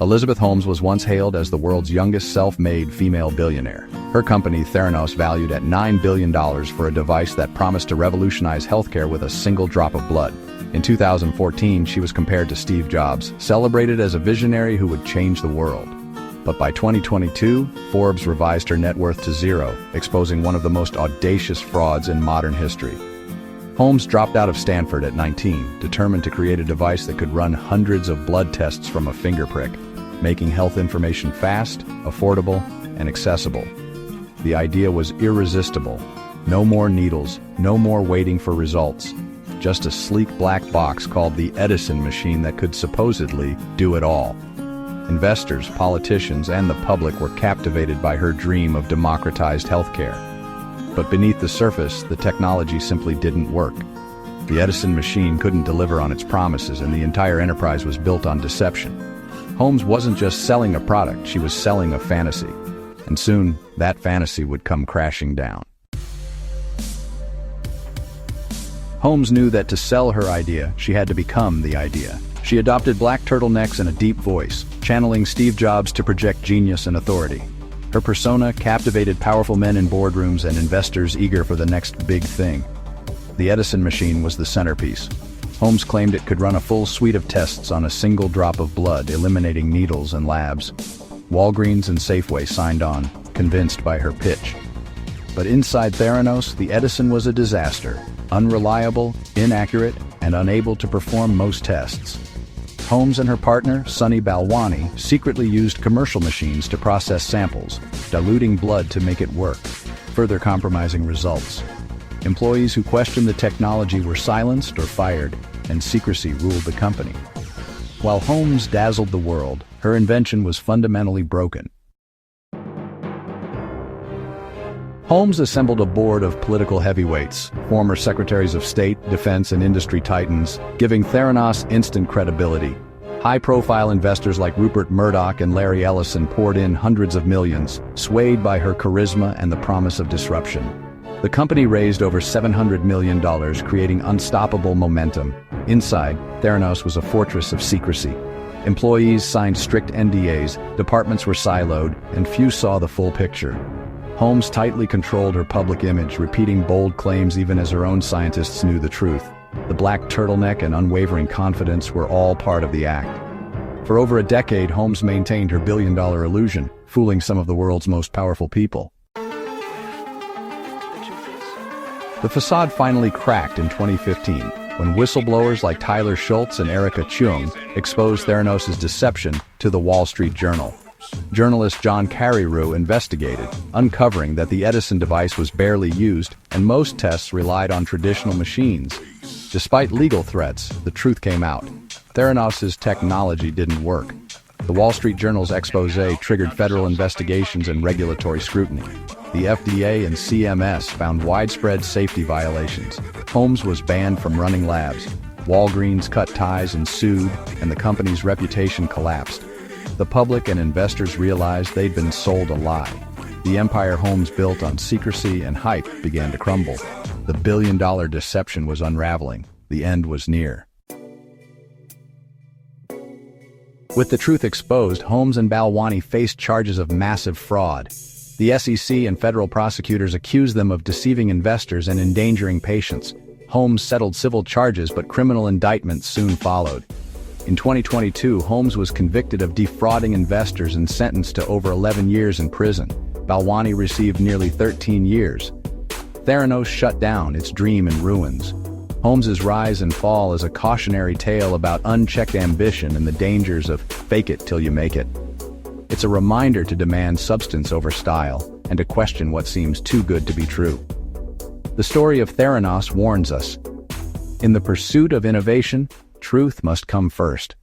Elizabeth Holmes was once hailed as the world's youngest self-made female billionaire. Her company, Theranos, valued at $9 billion for a device that promised to revolutionize healthcare with a single drop of blood. In 2014, she was compared to Steve Jobs, celebrated as a visionary who would change the world. But by 2022, Forbes revised her net worth to zero, exposing one of the most audacious frauds in modern history. Holmes dropped out of Stanford at 19, determined to create a device that could run hundreds of blood tests from a finger prick, making health information fast, affordable, and accessible. The idea was irresistible. No more needles, no more waiting for results. Just a sleek black box called the Edison machine that could supposedly do it all. Investors, politicians, and the public were captivated by her dream of democratized healthcare. But beneath the surface, the technology simply didn't work. The Edison machine couldn't deliver on its promises, and the entire enterprise was built on deception. Holmes wasn't just selling a product, she was selling a fantasy. And soon, that fantasy would come crashing down. Holmes knew that to sell her idea, she had to become the idea. She adopted black turtlenecks and a deep voice, channeling Steve Jobs to project genius and authority. Her persona captivated powerful men in boardrooms and investors eager for the next big thing. The Edison machine was the centerpiece. Holmes claimed it could run a full suite of tests on a single drop of blood, eliminating needles and labs. Walgreens and Safeway signed on, convinced by her pitch. But inside Theranos, the Edison was a disaster, unreliable, inaccurate, and unable to perform most tests. Holmes and her partner, Sunny Balwani, secretly used commercial machines to process samples, diluting blood to make it work, further compromising results. Employees who questioned the technology were silenced or fired, and secrecy ruled the company. While Holmes dazzled the world, her invention was fundamentally broken. Holmes assembled a board of political heavyweights, former secretaries of state, defense, and industry titans, giving Theranos instant credibility. High-profile investors like Rupert Murdoch and Larry Ellison poured in hundreds of millions, swayed by her charisma and the promise of disruption. The company raised over $700 million, creating unstoppable momentum. Inside, Theranos was a fortress of secrecy. Employees signed strict NDAs, departments were siloed, and few saw the full picture. Holmes tightly controlled her public image, repeating bold claims even as her own scientists knew the truth. The black turtleneck and unwavering confidence were all part of the act. For over a decade, Holmes maintained her billion-dollar illusion, fooling some of the world's most powerful people. The facade finally cracked in 2015, when whistleblowers like Tyler Schultz and Erica Chung exposed Theranos' deception to the Wall Street Journal. Journalist John Carreyrou investigated, uncovering that the Edison device was barely used and most tests relied on traditional machines. Despite legal threats, the truth came out. Theranos' technology didn't work. The Wall Street Journal's expose triggered federal investigations and regulatory scrutiny. The FDA and CMS found widespread safety violations. Holmes was banned from running labs. Walgreens cut ties and sued, and the company's reputation collapsed. The public and investors realized they'd been sold a lie. The empire Holmes built on secrecy and hype began to crumble. The billion-dollar deception was unraveling. The end was near. With the truth exposed, Holmes and Balwani faced charges of massive fraud. The SEC and federal prosecutors accused them of deceiving investors and endangering patients. Holmes settled civil charges, but criminal indictments soon followed. In 2022, Holmes was convicted of defrauding investors and sentenced to over 11 years in prison. Balwani received nearly 13 years. Theranos shut down, its dream in ruins. Holmes's rise and fall is a cautionary tale about unchecked ambition and the dangers of fake it till you make it. It's a reminder to demand substance over style and to question what seems too good to be true. The story of Theranos warns us. In the pursuit of innovation, truth must come first.